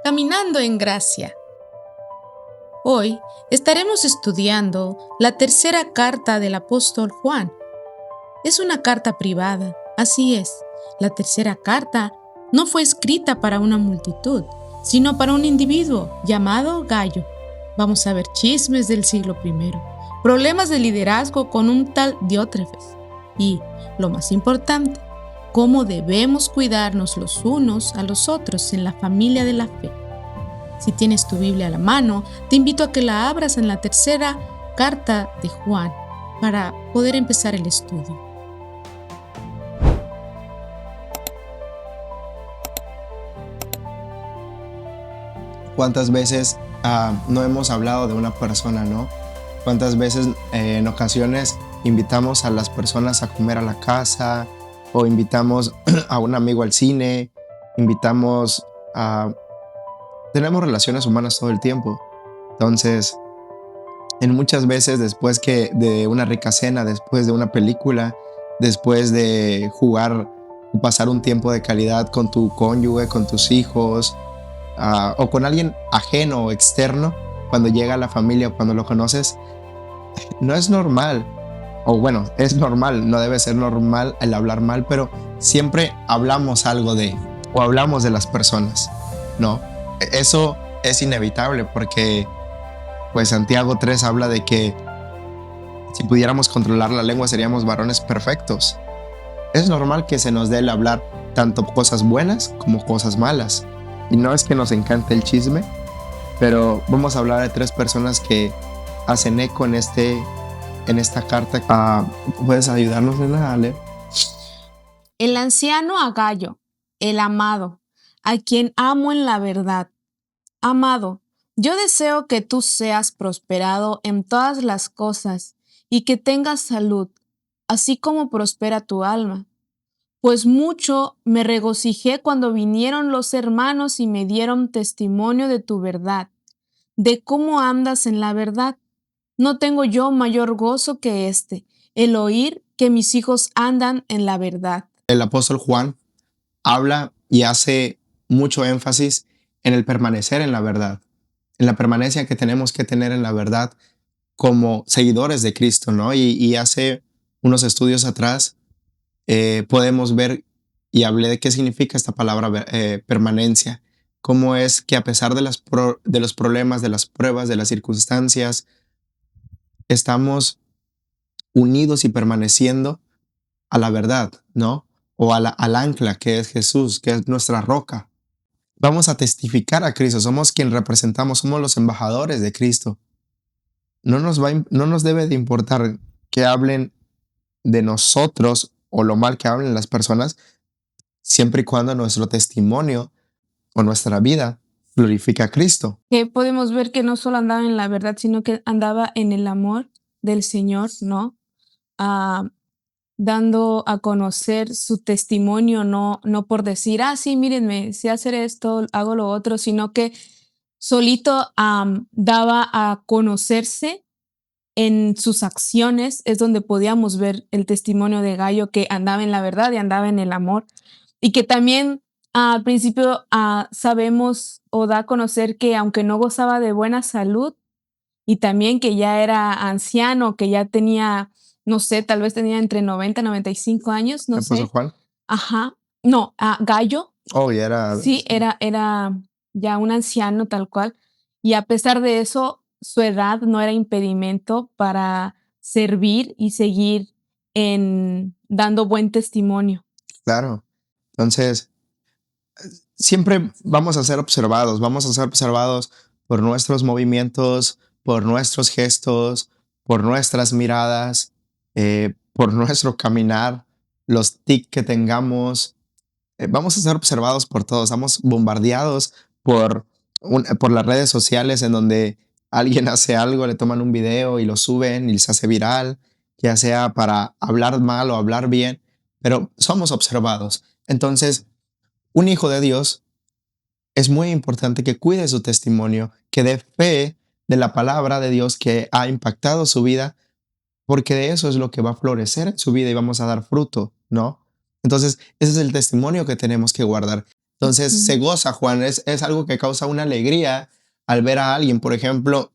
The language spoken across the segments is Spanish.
Caminando en Gracia. Hoy estaremos estudiando la tercera carta del apóstol Juan. Es una carta privada, así es. La tercera carta no fue escrita para una multitud, sino para un individuo llamado Gayo. Vamos a ver chismes del siglo I, problemas de liderazgo con un tal Diótrefes y, lo más importante, cómo debemos cuidarnos los unos a los otros en la familia de la fe. Si tienes tu Biblia a la mano, te invito a que la abras en la tercera carta de Juan para poder empezar el estudio. ¿Cuántas veces no hemos hablado de una persona, no? ¿Cuántas veces en ocasiones invitamos a las personas a comer a la casa o invitamos a un amigo al cine, tenemos relaciones humanas todo el tiempo? Entonces, en muchas veces después de una rica cena, después de una película, después de jugar o pasar un tiempo de calidad con tu cónyuge, con tus hijos, o con alguien ajeno o externo, cuando llega a la familia o cuando lo conoces, no es normal, o bueno, es normal, no debe ser normal el hablar mal, pero siempre hablamos algo o hablamos de las personas, ¿no? Eso es inevitable porque pues Santiago 3 habla de que si pudiéramos controlar la lengua seríamos varones perfectos. Es normal que se nos dé el hablar tanto cosas buenas como cosas malas. Y no es que nos encante el chisme, pero vamos a hablar de 3 personas que hacen eco en esta carta. ¿Puedes ayudarnos, nena, a leer? El anciano a Gayo, el amado, a quien amo en la verdad. Amado, yo deseo que tú seas prosperado en todas las cosas y que tengas salud, así como prospera tu alma. Pues mucho me regocijé cuando vinieron los hermanos y me dieron testimonio de tu verdad, de cómo andas en la verdad. No tengo yo mayor gozo que el oír que mis hijos andan en la verdad. El apóstol Juan habla y hace mucho énfasis en el permanecer en la verdad, en la permanencia que tenemos que tener en la verdad como seguidores de Cristo, ¿no? Y hace unos estudios atrás podemos ver y hablé de qué significa esta palabra permanencia, cómo es que a pesar de los problemas, de las pruebas, de las circunstancias, estamos unidos y permaneciendo a la verdad, ¿no? O al ancla que es Jesús, que es nuestra roca. Vamos a testificar a Cristo, somos quien representamos, somos los embajadores de Cristo. No nos debe de importar que hablen de nosotros o lo mal que hablen las personas, siempre y cuando nuestro testimonio o nuestra vida glorifica a Cristo. Que podemos ver que no solo andaba en la verdad, sino que andaba en el amor del Señor, ¿no? Dando a conocer su testimonio, no por decir, sí, mírenme, sé hacer esto, hago lo otro, sino que solito daba a conocerse en sus acciones. Es donde podíamos ver el testimonio de Gayo, que andaba en la verdad y andaba en el amor, y que también al principio sabemos o da a conocer que aunque no gozaba de buena salud y también que ya era anciano, que ya tenía, no sé, tal vez tenía entre 90 y 95 años, no sé. Juan? Ajá. No, Gayo. Oh, ya era. Sí, era ya un anciano tal cual. Y a pesar de eso, su edad no era impedimento para servir y seguir dando buen testimonio. Claro. Entonces, siempre vamos a ser observados por nuestros movimientos, por nuestros gestos, por nuestras miradas, por nuestro caminar, los tics que tengamos. Vamos a ser observados por todos, estamos bombardeados por las redes sociales en donde alguien hace algo, le toman un video y lo suben y se hace viral, ya sea para hablar mal o hablar bien, pero somos observados. Entonces, un hijo de Dios es muy importante que cuide su testimonio, que dé fe de la palabra de Dios que ha impactado su vida, porque de eso es lo que va a florecer en su vida y vamos a dar fruto, ¿no? Entonces, ese es el testimonio que tenemos que guardar. Entonces se Ujú. goza, Juan, es algo que causa una alegría al ver a alguien, por ejemplo,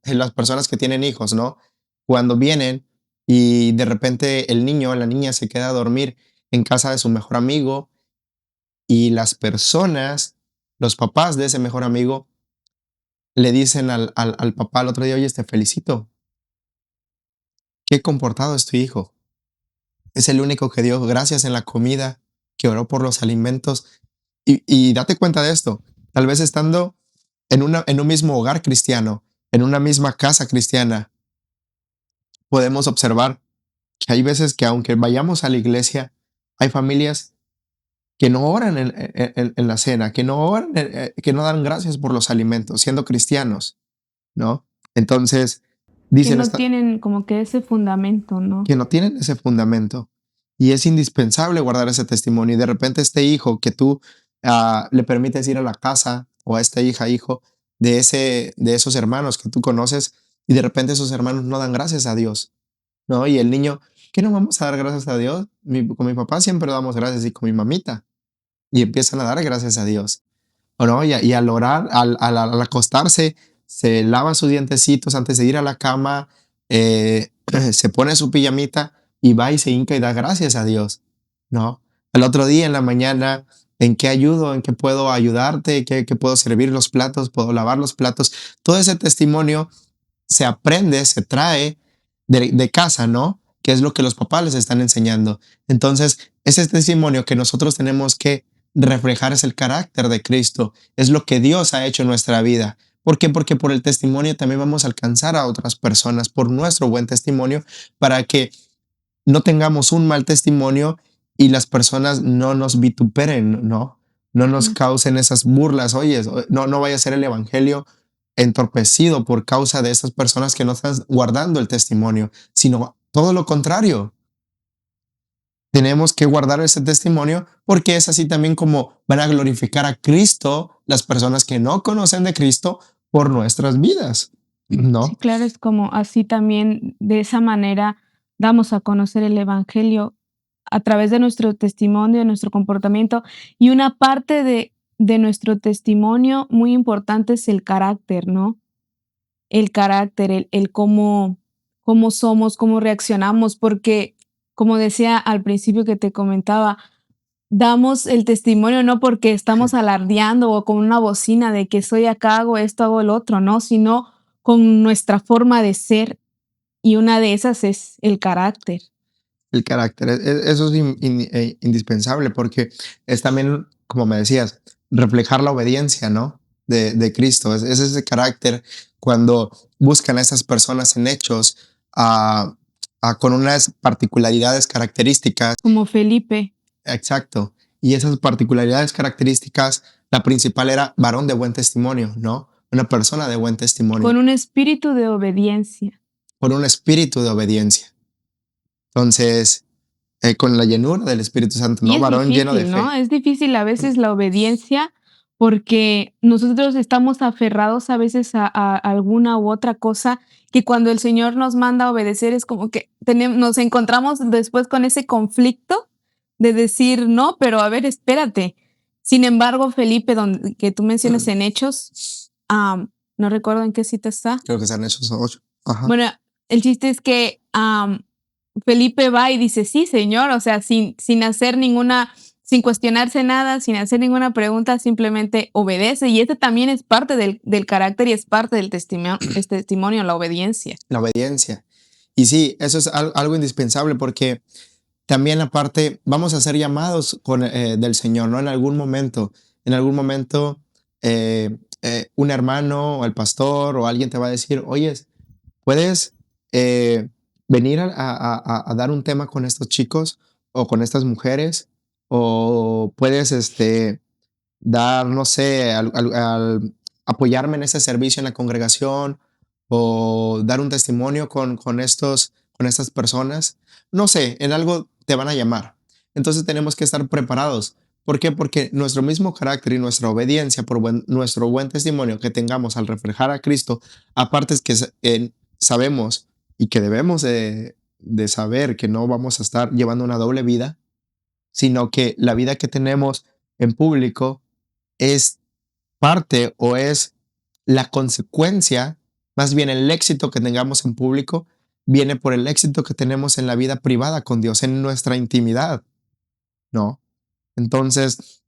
en las personas que tienen hijos, ¿no? Cuando vienen y de repente el niño o la niña se queda a dormir en casa de su mejor amigo y las personas, los papás de ese mejor amigo, le dicen al papá el otro día, oye, te felicito, qué comportado es tu hijo. Es el único que dio gracias en la comida, que oró por los alimentos. Y date cuenta de esto, tal vez estando en un mismo hogar cristiano, en una misma casa cristiana, podemos observar que hay veces que aunque vayamos a la iglesia, hay familias que no oran en la cena, que no oran, que no dan gracias por los alimentos, siendo cristianos, ¿no? Entonces, Que dicen no esta, tienen como que ese fundamento, ¿no? que no tienen ese fundamento. Y es indispensable guardar ese testimonio. Y de repente este hijo que tú le permites ir a la casa, o a esta hija, hijo, de esos hermanos que tú conoces, y de repente esos hermanos no dan gracias a Dios, ¿no? Y el niño, ¿qué no vamos a dar gracias a Dios? Con mi papá siempre damos gracias y con mi mamita. Y empiezan a dar gracias a Dios. ¿O no? Y al orar, al acostarse, se lava sus dientecitos antes de ir a la cama, se pone su pijamita y va y se hinca y da gracias a Dios, ¿no? El otro día en la mañana, ¿en qué ayudo? ¿En qué puedo ayudarte? ¿Qué puedo servir los platos? ¿Puedo lavar los platos? Todo ese testimonio se aprende, se trae de casa, ¿no? Que es lo que los papás les están enseñando. Entonces, ese testimonio que nosotros tenemos que reflejar es el carácter de Cristo, es lo que Dios ha hecho en nuestra vida. ¿Por qué? Porque por el testimonio también vamos a alcanzar a otras personas, por nuestro buen testimonio, para que no tengamos un mal testimonio y las personas no nos vituperen, ¿no? No nos Ujú. causen esas burlas. Oye, no vaya a ser el evangelio entorpecido por causa de estas personas que no están guardando el testimonio, sino todo lo contrario. Tenemos que guardar ese testimonio porque es así también como van a glorificar a Cristo las personas que no conocen de Cristo por nuestras vidas, Sí, ¿no? claro, es como así también, de esa manera damos a conocer el evangelio a través de nuestro testimonio, de nuestro comportamiento. Y una parte de nuestro testimonio muy importante es el carácter, ¿no? El carácter, el cómo somos, cómo reaccionamos, porque, como decía al principio que te comentaba, damos el testimonio no porque estamos alardeando o con una bocina de que soy acá, hago esto, hago el otro, ¿no? Sino con nuestra forma de ser, y una de esas es el carácter. El carácter, eso es indispensable porque es también, como me decías, reflejar la obediencia, ¿no? De Cristo. Es ese carácter cuando buscan a esas personas en hechos con unas particularidades características. Como Felipe, Exacto. Y esas particularidades características, la principal era varón de buen testimonio, ¿no? Una persona de buen con testimonio, un espíritu de obediencia. por un espíritu de obediencia. Entonces, con la llenura del Espíritu Santo, Y ¿no? es Varón lleno de difícil, ¿no? fe. Es difícil a veces la obediencia porque nosotros estamos aferrados a veces a alguna u otra cosa que cuando el Señor nos manda a obedecer es como que nos encontramos después con ese conflicto de decir, no, pero a ver, espérate. Sin embargo, Felipe, que tú mencionas en Hechos, no recuerdo en qué cita está. Creo que están esos 8. Ajá. Bueno, el chiste es que Felipe va y dice, sí, señor, o sea, sin hacer ninguna, sin cuestionarse nada, sin hacer ninguna pregunta, simplemente obedece. Y este también es parte del carácter y es parte del testimonio, la obediencia. La obediencia. Y sí, eso es algo indispensable porque también aparte vamos a ser llamados del Señor, ¿no? En algún momento un hermano o el pastor o alguien te va a decir, oye, ¿puedes venir a dar un tema con estos chicos o con estas mujeres? ¿O puedes dar, no sé, apoyarme en ese servicio en la congregación o dar un testimonio con estas personas? No sé, en algo te van a llamar. Entonces tenemos que estar preparados. ¿Por qué? Porque nuestro mismo carácter y nuestra obediencia por nuestro buen testimonio que tengamos al reflejar a Cristo, aparte es que sabemos y que debemos de saber que no vamos a estar llevando una doble vida, sino que la vida que tenemos en público es parte o es la consecuencia, más bien el éxito que tengamos en público, viene por el éxito que tenemos en la vida privada con Dios, en nuestra intimidad, ¿no? Entonces,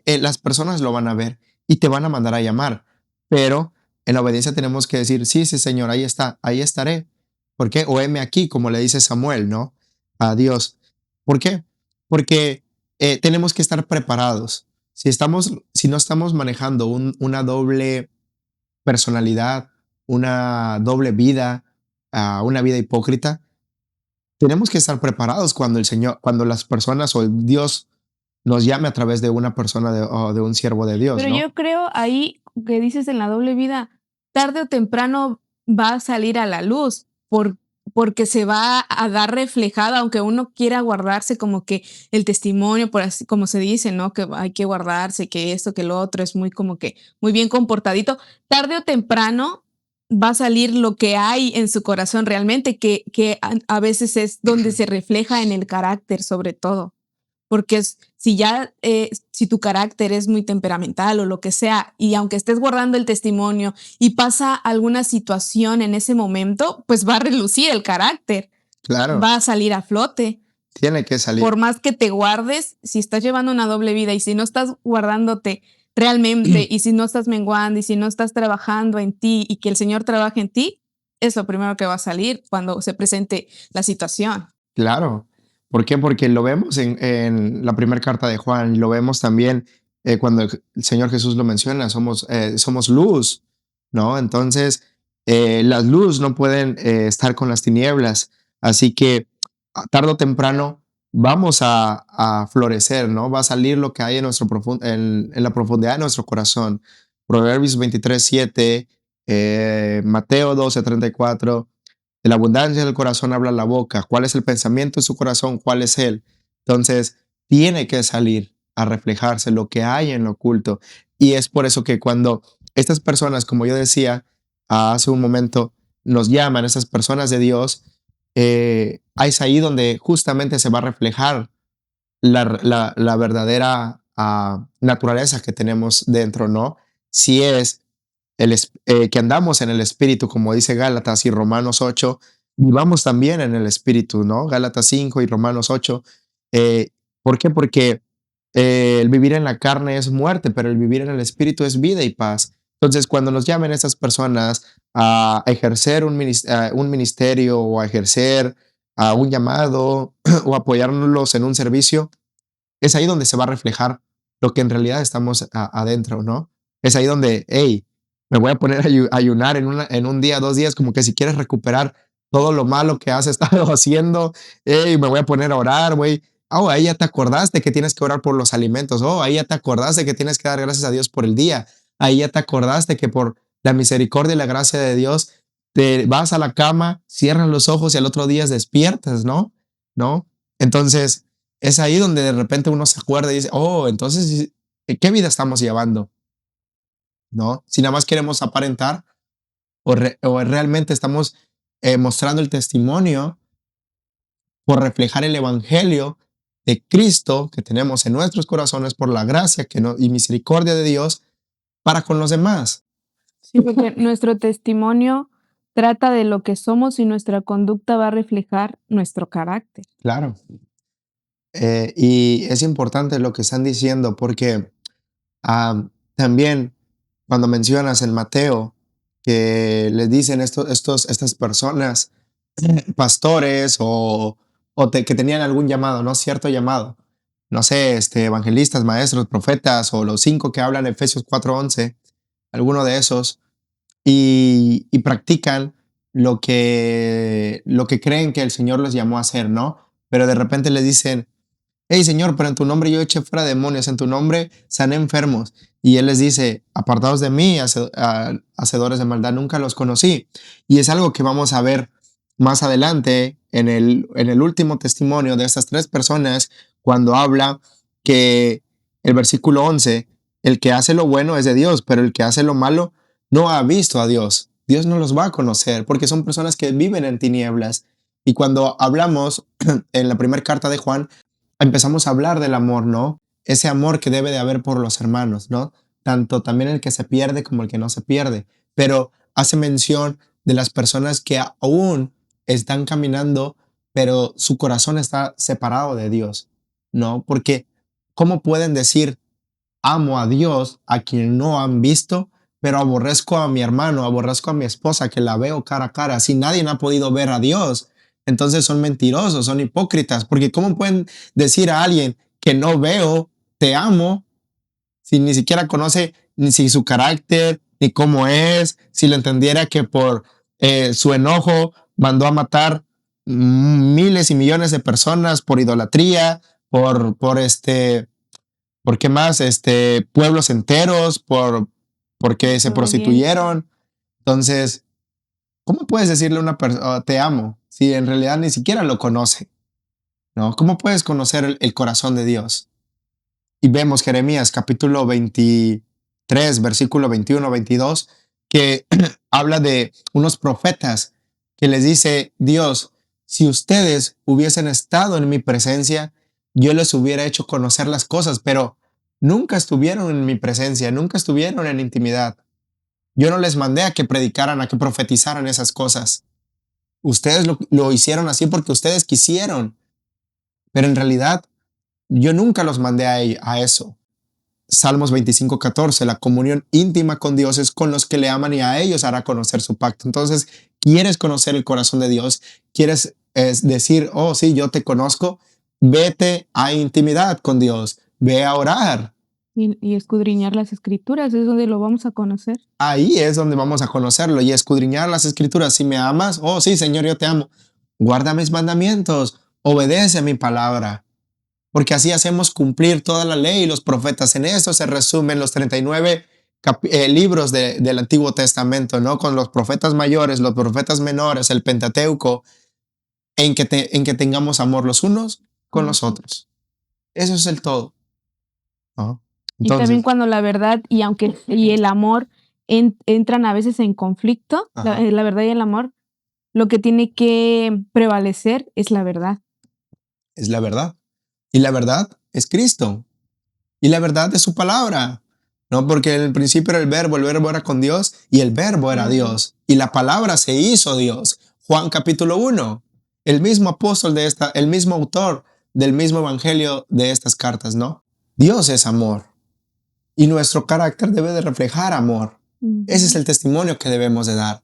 las personas lo van a ver y te van a mandar a llamar, pero en la obediencia tenemos que decir, sí, sí, Señor, ahí está, ahí estaré. ¿Por qué? O heme aquí, como le dice Samuel, ¿no? A Dios. ¿Por qué? Porque tenemos que estar preparados. Si no estamos manejando una doble personalidad, una doble vida, una vida hipócrita, tenemos que estar preparados cuando el Señor, cuando las personas o Dios nos llame a través de una persona o de un siervo de Dios, Pero ¿no? yo creo ahí que dices en la doble vida, tarde o temprano va a salir a la luz porque se va a dar reflejada, aunque uno quiera guardarse como que el testimonio, por así como se dice, ¿no? Que hay que guardarse, que esto, que lo otro, es muy como que muy bien comportadito. Tarde o temprano va a salir lo que hay en su corazón realmente, que a veces es donde se refleja en el carácter sobre todo. Porque si tu carácter es muy temperamental o lo que sea, y aunque estés guardando el testimonio y pasa alguna situación en ese momento, pues va a relucir el carácter, Claro, va a salir a flote. tiene que salir. Por más que te guardes, si estás llevando una doble vida y si no estás guardándote realmente y si no estás menguando y si no estás trabajando en ti y que el Señor trabaje en ti, es lo primero que va a salir cuando se presente la situación. Claro. ¿Por qué? Porque lo vemos en la primera carta de Juan, lo vemos también cuando el Señor Jesús lo menciona, somos luz, ¿no? Entonces, las luz no pueden estar con las tinieblas, así que tarde o temprano vamos a florecer, ¿no? Va a salir lo que hay en la profundidad de nuestro corazón. Proverbios 23:7, Mateo 12:34. De la abundancia del corazón habla la boca. ¿Cuál es el pensamiento de su corazón? ¿Cuál es él? Entonces, tiene que salir a reflejarse lo que hay en lo oculto. Y es por eso que cuando estas personas, como yo decía hace un momento, nos llaman, esas personas de Dios, es ahí donde justamente se va a reflejar la verdadera naturaleza que tenemos dentro, ¿no? Si es que andamos en el Espíritu, como dice Gálatas y Romanos 8, vivamos también en el Espíritu, ¿no? Gálatas 5 y Romanos 8. Eh, ¿Por qué? Porque el vivir en la carne es muerte, pero el vivir en el Espíritu es vida y paz. Entonces, cuando nos llamen estas personas a ejercer un ministerio o a ejercer un llamado o apoyarnos en un servicio, es ahí donde se va a reflejar lo que en realidad estamos adentro, ¿no? Es ahí donde, hey, me voy a poner a ayunar en un día, 2 días, como que si quieres recuperar todo lo malo que has estado haciendo, hey, me voy a poner a orar, güey. Oh, ahí ya te acordaste que tienes que orar por los alimentos. Oh, ahí ya te acordaste que tienes que dar gracias a Dios por el día. Ahí ya te acordaste que por la misericordia y la gracia de Dios te vas a la cama, cierras los ojos y al otro día despiertas, ¿no? ¿No? Entonces, es ahí donde de repente uno se acuerda y dice, oh, entonces, ¿qué vida estamos llevando? ¿No? Si nada más queremos aparentar o realmente estamos mostrando el testimonio por reflejar el evangelio de Cristo que tenemos en nuestros corazones por la gracia y misericordia de Dios para con los demás. Sí, porque nuestro testimonio trata de lo que somos y nuestra conducta va a reflejar nuestro carácter. Claro. Y es importante lo que están diciendo porque también cuando mencionas en Mateo que les dicen estas personas, pastores que tenían algún llamado, ¿no? Cierto llamado. No sé, evangelistas, maestros, profetas o los 5 que hablan en Efesios 4:11, alguno de esos, y practican lo que creen que el Señor les llamó a hacer, ¿no? Pero de repente les dicen, hey Señor, pero en tu nombre yo eché fuera demonios, en tu nombre sané enfermos. Y Él les dice, apartados de mí, hacedores de maldad, nunca los conocí. Y es algo que vamos a ver más adelante en el último testimonio de estas 3 personas, cuando habla que el versículo 11, el que hace lo bueno es de Dios, pero el que hace lo malo no ha visto a Dios. Dios no los va a conocer porque son personas que viven en tinieblas. Y cuando hablamos en la primera carta de Juan, empezamos a hablar del amor, ¿no? ese amor que debe de haber por los hermanos, ¿no? Tanto también el que se pierde como el que no se pierde. Pero hace mención de las personas que aún están caminando, pero su corazón está separado de Dios, ¿no? Porque ¿cómo pueden decir amo a Dios a quien no han visto, pero aborrezco a mi hermano, aborrezco a mi esposa que la veo cara a cara? Si nadie ha podido ver a Dios, entonces son mentirosos, son hipócritas, porque ¿cómo pueden decir a alguien que no veo, te amo, si ni siquiera conoce ni si su carácter, ni cómo es, si lo entendiera que por su enojo mandó a matar miles y millones de personas por idolatría, ¿por qué más? Pueblos enteros, porque se prostituyeron? Entonces, ¿cómo puedes decirle a una persona, te amo, si en realidad ni siquiera lo conoce? ¿No? ¿Cómo puedes conocer el corazón de Dios? Y vemos Jeremías capítulo 23, versículo 21, 22, que habla de unos profetas que les dice Dios, si ustedes hubiesen estado en mi presencia, yo les hubiera hecho conocer las cosas, pero nunca estuvieron en mi presencia, nunca estuvieron en intimidad. Yo no les mandé a que predicaran, a que profetizaran esas cosas. Ustedes lo hicieron así porque ustedes quisieron, pero en realidad yo nunca los mandé a eso. Salmos 25:14, la comunión íntima con Dios es con los que le aman y a ellos hará conocer su pacto. Entonces, ¿quieres conocer el corazón de Dios? ¿Quieres decir, oh sí, yo te conozco? Vete a intimidad con Dios, ve a orar. Y escudriñar las escrituras, es donde lo vamos a conocer. Ahí es donde vamos a conocerlo y escudriñar las escrituras. Si me amas, oh sí, Señor, yo te amo. Guarda mis mandamientos, obedece a mi palabra. Porque así hacemos cumplir toda la ley y los profetas. En eso se resumen los 39 libros del Antiguo Testamento, ¿no? Con los profetas mayores, los profetas menores, el Pentateuco, en que tengamos amor los unos con los otros. Eso es el todo, ¿no? Y también cuando la verdad y el amor entran a veces en conflicto, la verdad y el amor, lo que tiene que prevalecer es la verdad. Es la verdad. Y la verdad es Cristo. Y la verdad es su palabra. No, porque en el principio era el verbo era con Dios y el verbo era Dios. Y la palabra se hizo Dios. Juan capítulo 1. El mismo apóstol el mismo autor del mismo evangelio de estas cartas, ¿no? Dios es amor. Y nuestro carácter debe de reflejar amor. Ese es el testimonio que debemos de dar.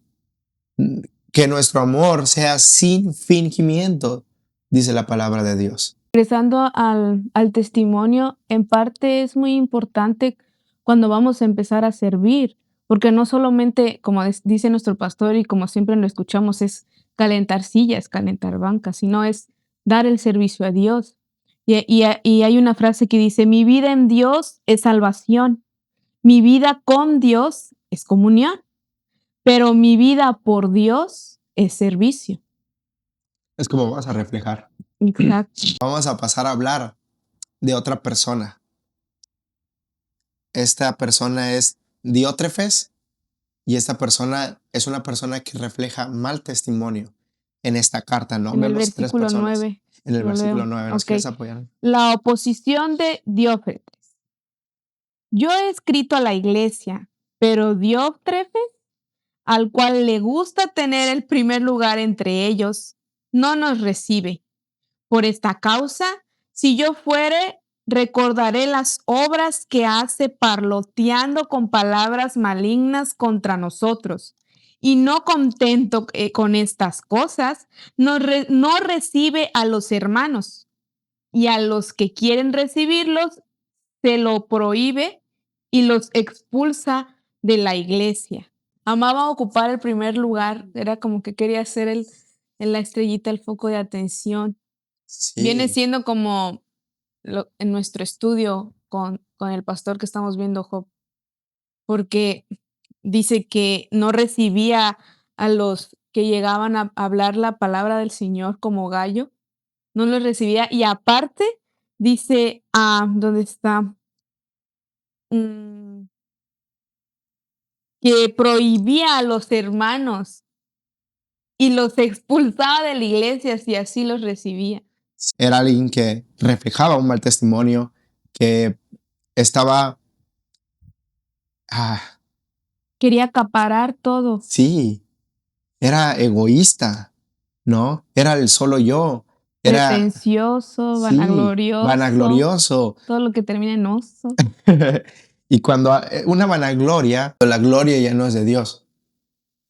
Que nuestro amor sea sin fingimiento, dice la palabra de Dios. Regresando al testimonio, en parte es muy importante cuando vamos a empezar a servir, porque no solamente, como dice nuestro pastor y como siempre lo escuchamos, es calentar sillas, calentar bancas, sino es dar el servicio a Dios. Y hay una frase que dice, mi vida en Dios es salvación, mi vida con Dios es comunión, pero mi vida por Dios es servicio. Es como vas a reflejar. Exacto. Vamos a pasar a hablar de otra persona. Esta persona es Diótrefes y esta persona es una persona que refleja mal testimonio en esta carta, ¿no? En el versículo 9. En el versículo 9. ¿Nos quieres apoyar? La oposición de Diótrefes. Yo he escrito a la iglesia, pero Diótrefes, al cual le gusta tener el primer lugar entre ellos, no nos recibe. Por esta causa, si yo fuere, recordaré las obras que hace parloteando con palabras malignas contra nosotros. Y no contento con estas cosas, no recibe a los hermanos. Y a los que quieren recibirlos, se lo prohíbe y los expulsa de la iglesia. Amaba ocupar el primer lugar, era como que quería ser la estrellita, el foco de atención. Sí. Viene siendo como en nuestro estudio con el pastor que estamos viendo, Job, porque dice que no recibía a los que llegaban a hablar la palabra del Señor como gallo, no los recibía y aparte dice, ¿dónde está? Que prohibía a los hermanos y los expulsaba de la iglesia si así los recibía. Era alguien que reflejaba un mal testimonio, que estaba, ah, Quería acaparar todo. sí, era egoísta, ¿no? Era el solo yo, era, Pretencioso, sí, vanaglorioso, vanaglorioso. todo lo que termina en oso. Y cuando una vanagloria, la gloria ya no es de Dios,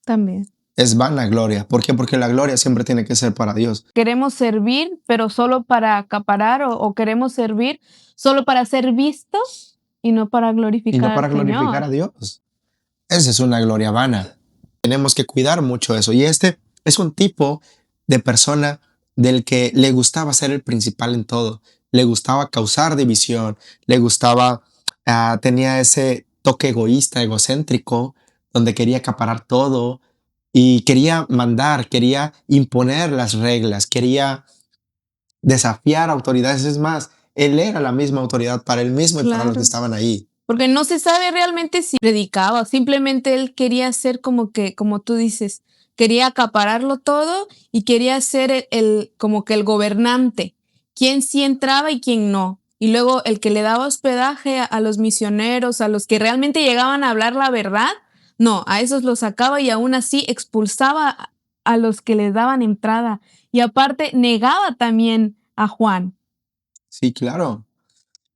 También. es vanagloria. ¿Por qué? Porque la gloria siempre tiene que ser para Dios Queremos servir, pero solo para acaparar, o queremos servir solo para ser vistos y no para y glorificar no al para glorificar Señor. a Dios. Esa es una gloria vana. Tenemos que cuidar mucho eso. Y este es un tipo de persona del que le gustaba ser el principal en todo. Le gustaba causar división, le gustaba, tenía ese toque egoísta, egocéntrico, donde quería acaparar todo y quería mandar, quería imponer las reglas, quería desafiar autoridades. Es más, él era la misma autoridad para él mismo y para los que Claro. estaban ahí. Porque no se sabe realmente si predicaba, simplemente él quería ser como que, como tú dices, quería acapararlo todo y quería ser como que el gobernante, quién sí entraba y quién no. Y luego el que le daba hospedaje a los misioneros, a los que realmente llegaban a hablar la verdad, no, a esos los sacaba y aún así expulsaba a los que les daban entrada. Y aparte negaba también a Juan. Sí, claro.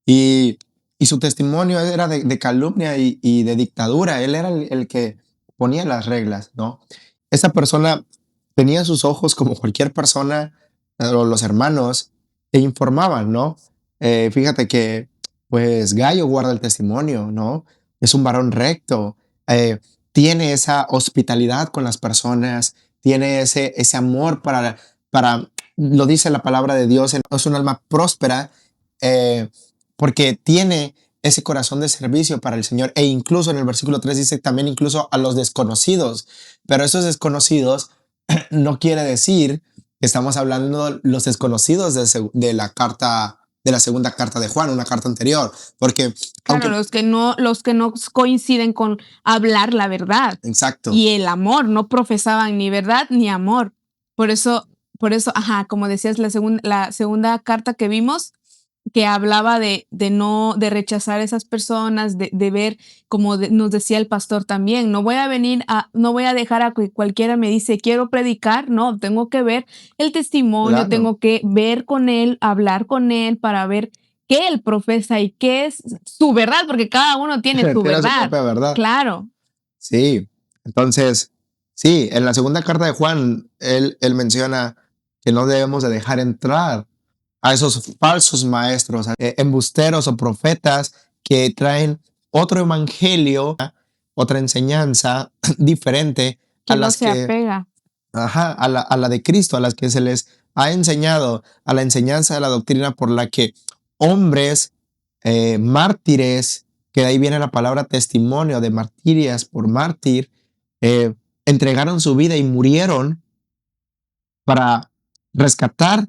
Y, y su testimonio era de calumnia y de dictadura. Él era el que ponía las reglas, ¿no? Esa persona tenía sus ojos como cualquier persona, o los hermanos, te informaban, ¿no? Fíjate que, pues, Gallo guarda el testimonio, ¿no? Es un varón recto, tiene esa hospitalidad con las personas, tiene ese amor lo dice la palabra de Dios, es un alma próspera, eh, porque tiene ese corazón de servicio para el Señor. E incluso en el versículo 3 dice también incluso a los desconocidos. Pero esos desconocidos no quiere decir que estamos hablando los desconocidos de la carta, de la segunda carta de Juan, una carta anterior. Porque Claro, aunque... los que no coinciden con hablar la verdad Exacto. y el amor, no profesaban ni verdad ni amor. Por eso, ajá, como decías, la segunda carta que vimos, que hablaba de rechazar a esas personas, de ver, como nos decía el pastor también, no voy a dejar a que cualquiera me dice, quiero predicar, no, tengo que ver el testimonio, Claro. tengo que ver con él, hablar con él para ver qué él profesa y qué es su verdad, porque cada uno tiene su Tiene su verdad. propia verdad. Claro. Sí. Entonces, sí, en la segunda carta de Juan, él menciona que no debemos de dejar entrar a esos falsos maestros, embusteros o profetas que traen otro evangelio, otra enseñanza diferente a Que no las se que, apega. ajá, a la de Cristo, a las que se les ha enseñado, a la enseñanza de la doctrina por la que hombres, mártires, que de ahí viene la palabra testimonio de martirias por mártir, eh, entregaron su vida y murieron para rescatar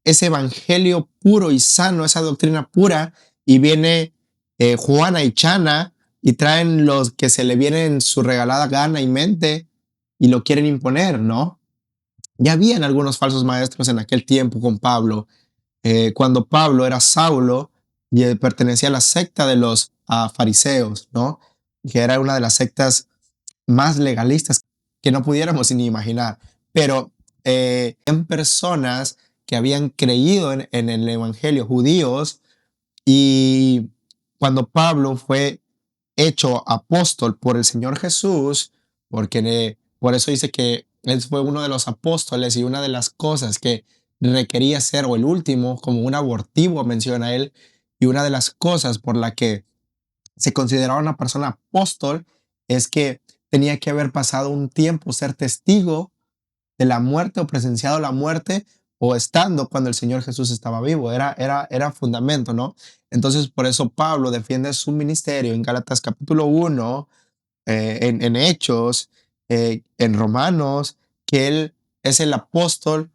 ese evangelio puro y sano, esa doctrina pura, y viene Juana y Chana y traen los que se le vienen su regalada gana y mente y lo quieren imponer, ¿no? Ya habían algunos falsos maestros en aquel tiempo con Pablo, cuando Pablo era Saulo y pertenecía a la secta de los fariseos, ¿no? Que era una de las sectas más legalistas que no pudiéramos ni imaginar. Pero en personas que habían creído en el evangelio, judíos, y cuando Pablo fue hecho apóstol por el Señor Jesús, porque por eso dice que él fue uno de los apóstoles y una de las cosas que requería ser, o el último, como un abortivo, menciona él, y una de las cosas por la que se consideraba una persona apóstol es que tenía que haber pasado un tiempo, ser testigo de la muerte o presenciado la muerte o estando cuando el Señor Jesús estaba vivo. Era fundamento, ¿no? Entonces, por eso Pablo defiende su ministerio en Gálatas capítulo 1, en Hechos, en Romanos, que él es el apóstol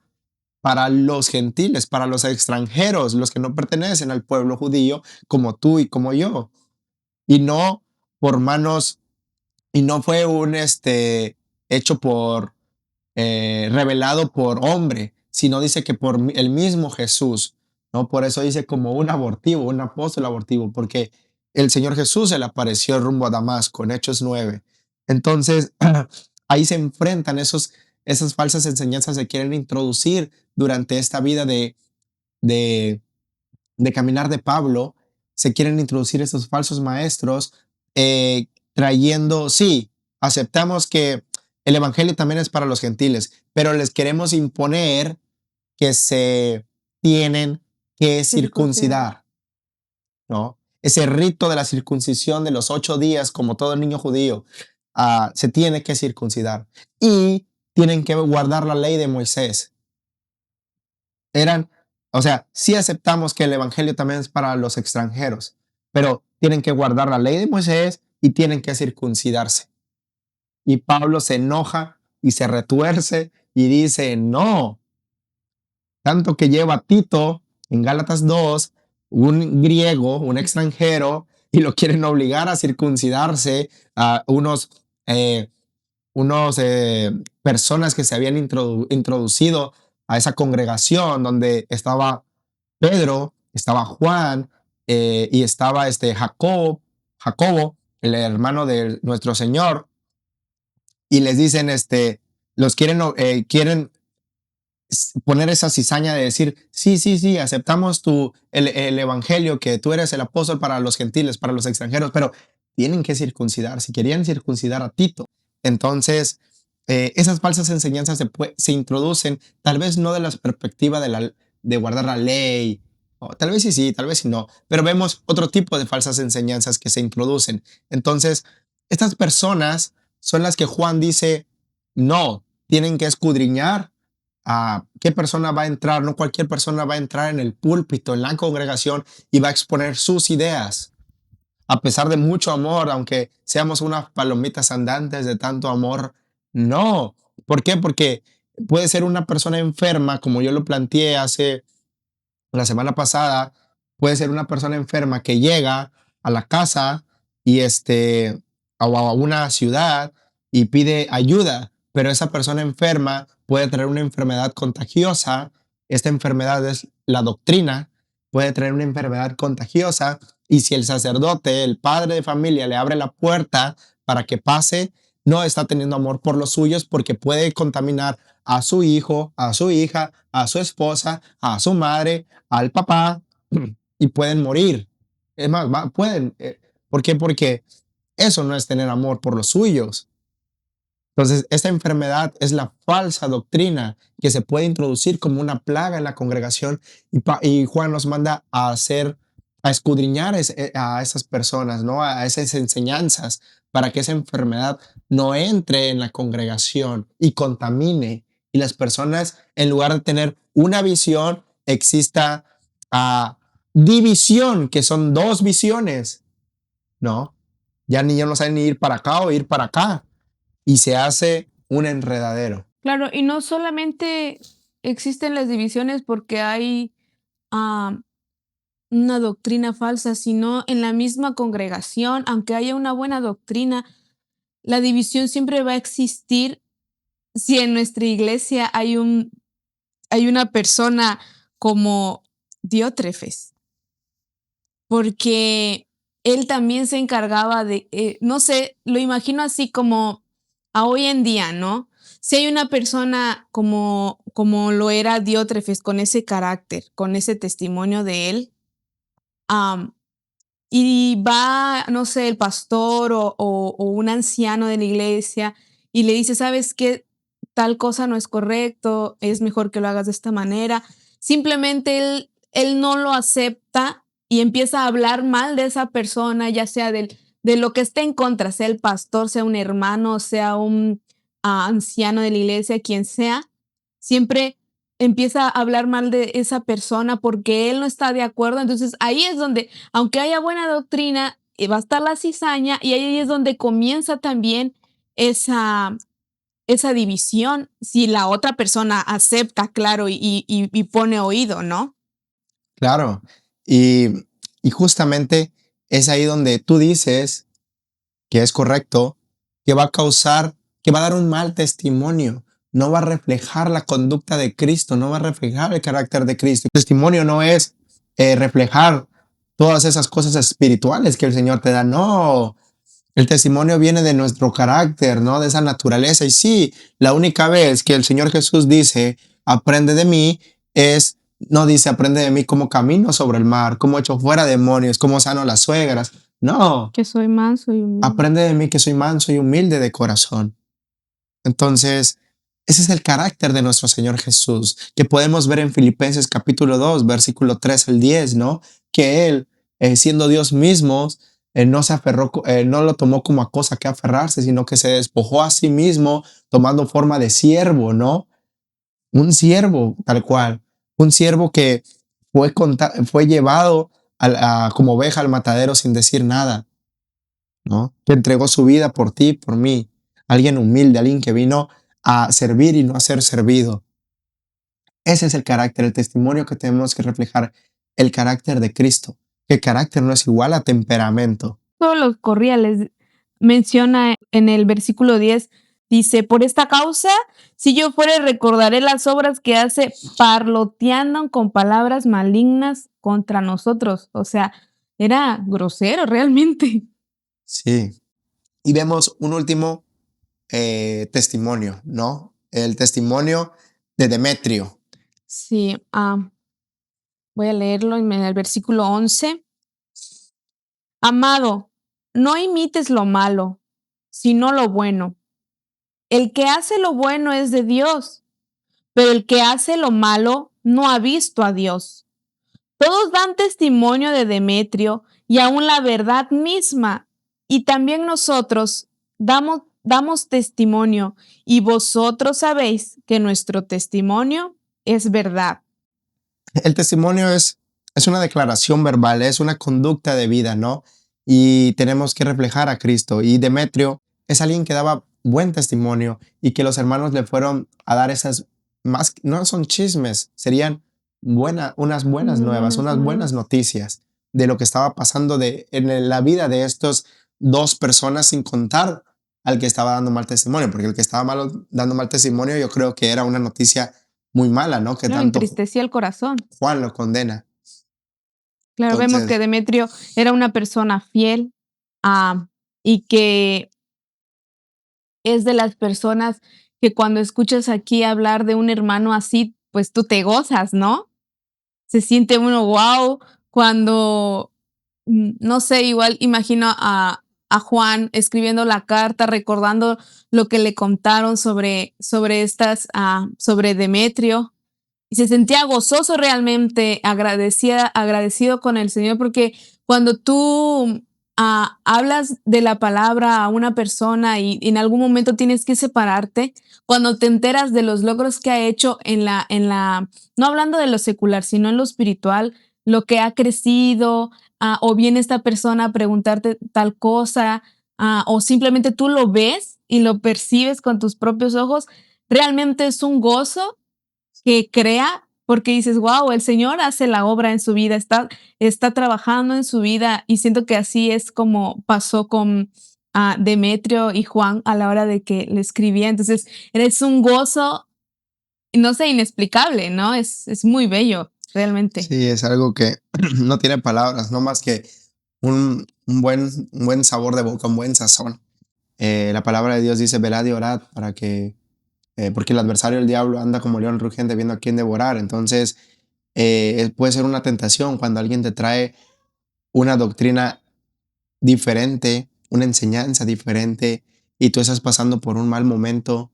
para los gentiles, para los extranjeros, los que no pertenecen al pueblo judío, como tú y como yo. Y no por manos, y no fue un hecho por revelado por hombre, sino dice que por el mismo Jesús. ¿no? Por eso dice como un abortivo, un apóstol abortivo, porque el Señor Jesús se le apareció rumbo a Damasco en Hechos 9. Entonces, ahí se enfrentan esas falsas enseñanzas que quieren introducir durante esta vida de, de caminar de Pablo. Se quieren introducir estos falsos maestros trayendo, sí, aceptamos que el Evangelio también es para los gentiles, pero les queremos imponer que se tienen que circuncidar, ¿no? Ese rito de la circuncisión de los 8 días, como todo niño judío, se tiene que circuncidar y tienen que guardar la ley de Moisés. Eran, o sea, sí aceptamos que el evangelio también es para los extranjeros, pero tienen que guardar la ley de Moisés y tienen que circuncidarse. Y Pablo se enoja y se retuerce y dice, no, tanto que lleva a Tito en Gálatas 2, un griego, un extranjero, y lo quieren obligar a circuncidarse a unos personas que se habían introducido a esa congregación donde estaba Pedro, estaba Juan y estaba Jacobo, el hermano de nuestro Señor, y les dicen, los quieren poner esa cizaña de decir, sí, sí, sí, aceptamos el evangelio, que tú eres el apóstol para los gentiles, para los extranjeros, pero tienen que circuncidar, si querían circuncidar a Tito. Entonces, esas falsas enseñanzas se introducen, tal vez no de la perspectiva de guardar la ley, o tal vez sí, tal vez sí no, pero vemos otro tipo de falsas enseñanzas que se introducen. Entonces, estas personas son las que Juan dice, no, tienen que escudriñar a qué persona va a entrar. No cualquier persona va a entrar en el púlpito, en la congregación y va a exponer sus ideas. A pesar de mucho amor, aunque seamos unas palomitas andantes de tanto amor, no. ¿Por qué? Porque puede ser una persona enferma, como yo lo planteé hace la semana pasada, puede ser una persona enferma que llega a la casa y o a una ciudad y pide ayuda, pero esa persona enferma puede tener una enfermedad contagiosa. Esta enfermedad es la doctrina, puede tener una enfermedad contagiosa y si el sacerdote, el padre de familia, le abre la puerta para que pase, no está teniendo amor por los suyos porque puede contaminar a su hijo, a su hija, a su esposa, a su madre, al papá y pueden morir. Es más, pueden. ¿Por qué? Porque eso no es tener amor por los suyos. Entonces, esta enfermedad es la falsa doctrina que se puede introducir como una plaga en la congregación y Juan nos manda a escudriñar a esas personas, ¿no? A esas enseñanzas para que esa enfermedad no entre en la congregación y contamine y las personas, en lugar de tener una visión, exista división, que son dos visiones, ¿no? Ya niños no saben ni ir para acá o ir para acá y se hace un enredadero. Claro, y no solamente existen las divisiones porque hay una doctrina falsa, sino en la misma congregación, aunque haya una buena doctrina, la división siempre va a existir si en nuestra iglesia hay una persona como Diótrefes, porque él también se encargaba de, no sé, lo imagino así como a hoy en día, ¿no? Si hay una persona como lo era Diótrefes, con ese carácter, con ese testimonio de él, y va, no sé, el pastor o un anciano de la iglesia y le dice, ¿sabes qué? Tal cosa no es correcto, es mejor que lo hagas de esta manera. Simplemente él no lo acepta y empieza a hablar mal de esa persona, ya sea de lo que esté en contra, sea el pastor, sea un hermano, sea un anciano de la iglesia, quien sea. Siempre empieza a hablar mal de esa persona porque él no está de acuerdo. Entonces ahí es donde, aunque haya buena doctrina, va a estar la cizaña y ahí es donde comienza también esa división, si la otra persona acepta, claro, y pone oído, ¿no? Claro. Y, y justamente es ahí donde tú dices que es correcto, que va a causar, que va a dar un mal testimonio. No va a reflejar la conducta de Cristo, no va a reflejar el carácter de Cristo. El testimonio no es reflejar todas esas cosas espirituales que el Señor te da. No, el testimonio viene de nuestro carácter, ¿no? De esa naturaleza. Y sí, la única vez que el Señor Jesús dice, aprende de mí, no dice, aprende de mí cómo camino sobre el mar, cómo echo fuera demonios, cómo sano las suegras. No, Que soy manso y humilde. aprende de mí que soy manso y humilde de corazón. Entonces, ese es el carácter de nuestro Señor Jesús, que podemos ver en Filipenses capítulo 2, versículo 3 al 10, ¿no? Que Él, siendo Dios mismo, no se aferró, no lo tomó como a cosa que aferrarse, sino que se despojó a sí mismo, tomando forma de siervo, ¿no? Un siervo, tal cual. Un siervo que fue llevado como oveja al matadero sin decir nada, ¿no? Que entregó su vida por ti, por mí. Alguien humilde, alguien que vino a servir y no a ser servido. Ese es el carácter, el testimonio que tenemos que reflejar, el carácter de Cristo. Que el carácter no es igual a temperamento. Todos los corriales menciona en el versículo 10, dice, por esta causa, si yo fuere, recordaré las obras que hace parloteando con palabras malignas contra nosotros. O sea, era grosero realmente. Sí. Y vemos un último testimonio, ¿no? El testimonio de Demetrio. Sí, voy a leerlo en el versículo 11. Amado, no imites lo malo, sino lo bueno. El que hace lo bueno es de Dios, pero el que hace lo malo no ha visto a Dios. Todos dan testimonio de Demetrio y aún la verdad misma, y también nosotros damos testimonio, y vosotros sabéis que nuestro testimonio es verdad. El testimonio es una declaración verbal, es una conducta de vida, ¿no? Y tenemos que reflejar a Cristo. Y Demetrio es alguien que daba buen testimonio y que los hermanos le fueron a dar esas más, no son chismes, serían unas buenas nuevas, unas buenas noticias de lo que estaba pasando en la vida de estos dos personas, sin contar al que estaba dando mal testimonio, porque el que estaba dando mal testimonio yo creo que era una noticia muy mala, ¿no? Que No, tanto entristecía el corazón. Juan lo condena. Claro, vemos que Entonces, Demetrio era una persona fiel, ah, y que es de las personas que cuando escuchas aquí hablar de un hermano así, pues tú te gozas, ¿no? Se siente uno wow cuando, no sé, igual imagino a Juan escribiendo la carta, recordando lo que le contaron sobre Demetrio, y se sentía gozoso realmente, agradecido con el Señor, porque cuando tú hablas de la palabra a una persona y en algún momento tienes que separarte, cuando te enteras de los logros que ha hecho no hablando de lo secular, sino en lo espiritual, lo que ha crecido, o viene esta persona a preguntarte tal cosa, o simplemente tú lo ves y lo percibes con tus propios ojos, realmente es un gozo que crea, porque dices, wow, el Señor hace la obra en su vida, está trabajando en su vida, y siento que así es como pasó con Demetrio y Juan a la hora de que le escribía. Entonces, eres un gozo, no sé, inexplicable, ¿no? Es muy bello, realmente. sí, es algo que no tiene palabras, no más que un buen sabor de boca, un buen sazón. La palabra de Dios dice, velad y orad para que, porque el adversario del diablo anda como león rugiente viendo a quién devorar. Entonces, puede ser una tentación cuando alguien te trae una doctrina diferente, una enseñanza diferente, y tú estás pasando por un mal momento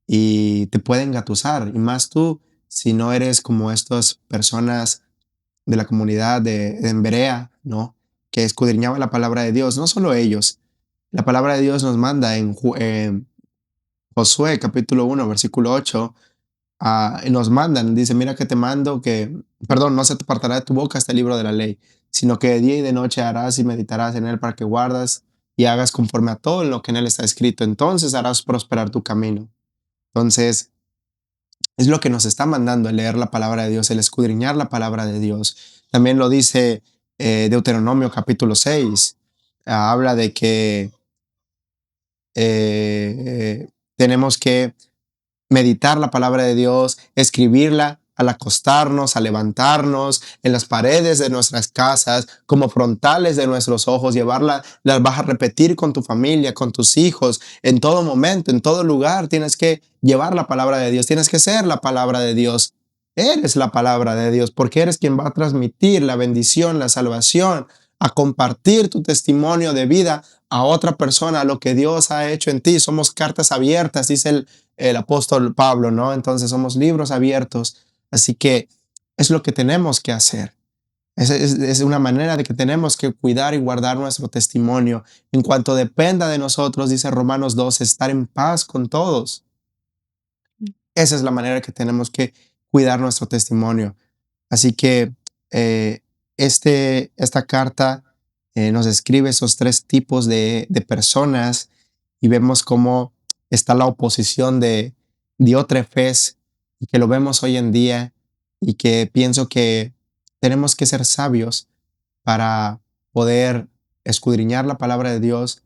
y te pueden engatusar. Y más tú, si no eres como estas personas de la comunidad en Berea, ¿no? Que escudriñaba la palabra de Dios. No solo ellos. La palabra de Dios nos manda en Josué capítulo 1, versículo 8, nos mandan, dice, mira que te mando que, perdón, no se te apartará de tu boca este libro de la ley, sino que de día y de noche harás y meditarás en él para que guardas y hagas conforme a todo lo que en él está escrito. Entonces harás prosperar tu camino. Entonces, es lo que nos está mandando el leer la palabra de Dios, el escudriñar la palabra de Dios. También lo dice Deuteronomio capítulo 6. Habla de que tenemos que meditar la palabra de Dios, escribirla al acostarnos, al levantarnos, en las paredes de nuestras casas, como frontales de nuestros ojos, las vas a repetir con tu familia, con tus hijos, en todo momento, en todo lugar. Tienes que llevar la palabra de Dios, tienes que ser la palabra de Dios. Eres la palabra de Dios porque eres quien va a transmitir la bendición, la salvación, a compartir tu testimonio de vida a otra persona, lo que Dios ha hecho en ti. Somos cartas abiertas, dice el apóstol Pablo, ¿no? Entonces somos libros abiertos. Así que es lo que tenemos que hacer. Es una manera de que tenemos que cuidar y guardar nuestro testimonio. En cuanto dependa de nosotros, dice Romanos 12, estar en paz con todos. Esa es la manera que tenemos que cuidar nuestro testimonio. Así que esta carta nos describe esos tres tipos de personas y vemos cómo está la oposición de Diótrefes y que lo vemos hoy en día y que pienso que tenemos que ser sabios para poder escudriñar la palabra de Dios,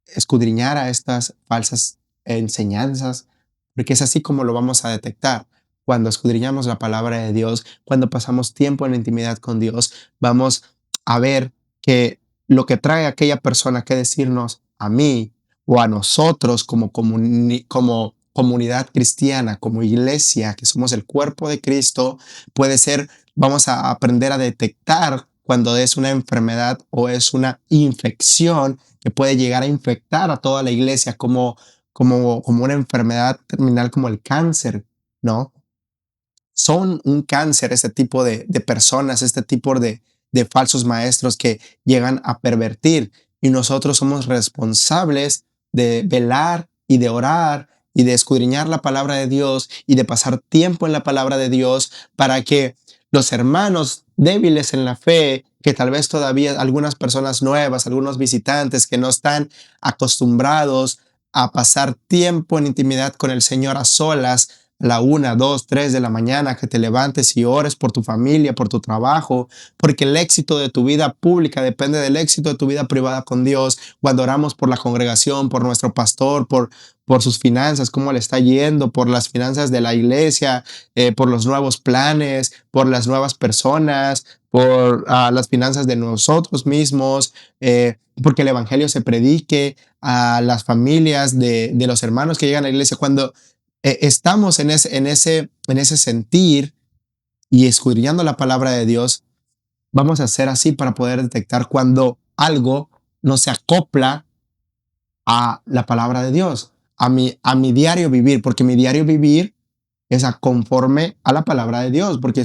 escudriñar a estas falsas enseñanzas, porque es así como lo vamos a detectar. Cuando escudriñamos la palabra de Dios, cuando pasamos tiempo en la intimidad con Dios, vamos a ver que lo que trae aquella persona que decirnos a mí o a nosotros como comunidad cristiana, como iglesia, que somos el cuerpo de Cristo, puede ser, vamos a aprender a detectar cuando es una enfermedad o es una infección que puede llegar a infectar a toda la iglesia como una enfermedad terminal como el cáncer, ¿no? Son un cáncer este tipo de personas, este tipo de falsos maestros que llegan a pervertir, y nosotros somos responsables de velar y de orar y de escudriñar la palabra de Dios y de pasar tiempo en la palabra de Dios para que los hermanos débiles en la fe, que tal vez todavía algunas personas nuevas, algunos visitantes que no están acostumbrados a pasar tiempo en intimidad con el Señor a solas, a la 1, 2, 3 de la mañana, que te levantes y ores por tu familia, por tu trabajo, porque el éxito de tu vida pública depende del éxito de tu vida privada con Dios. Cuando oramos por la congregación, por nuestro pastor, por sus finanzas, cómo le está yendo, por las finanzas de la iglesia, por los nuevos planes, por las nuevas personas, por las finanzas de nosotros mismos, porque el evangelio se predique a las familias de los hermanos que llegan a la iglesia. Cuando estamos en ese sentir y escudriñando la palabra de Dios, vamos a hacer así para poder detectar cuando algo no se acopla a la palabra de Dios, a mi diario vivir, porque mi diario vivir es conforme a la palabra de Dios, porque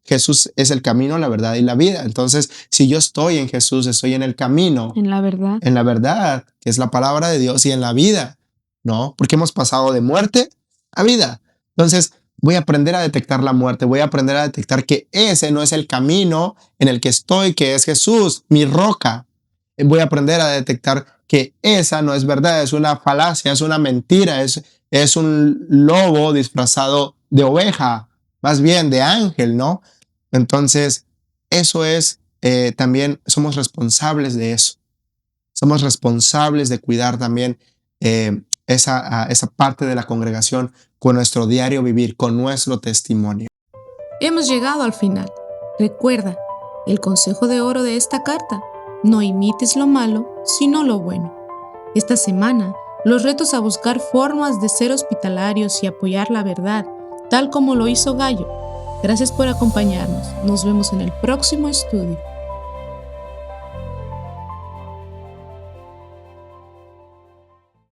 Jesús es el camino, la verdad y la vida. Entonces, si yo estoy en Jesús, estoy en el camino, En la verdad, que es la palabra de Dios, y en la vida, ¿no? Porque hemos pasado de muerte a vida. Entonces, voy a aprender a detectar la muerte, voy a aprender a detectar que ese no es el camino en el que estoy, que es Jesús, mi roca. Voy a aprender a detectar que esa no es verdad, es una falacia, es una mentira, es un lobo disfrazado de oveja, más bien de ángel, ¿no? Entonces, eso es, también somos responsables de eso. Somos responsables de cuidar también esa parte de la congregación con nuestro diario vivir, con nuestro testimonio. Hemos llegado al final. Recuerda, el consejo de oro de esta carta: no imites lo malo, sino lo bueno. Esta semana, los retos a buscar formas de ser hospitalarios y apoyar la verdad, tal como lo hizo Gallo. Gracias por acompañarnos. Nos vemos en el próximo estudio.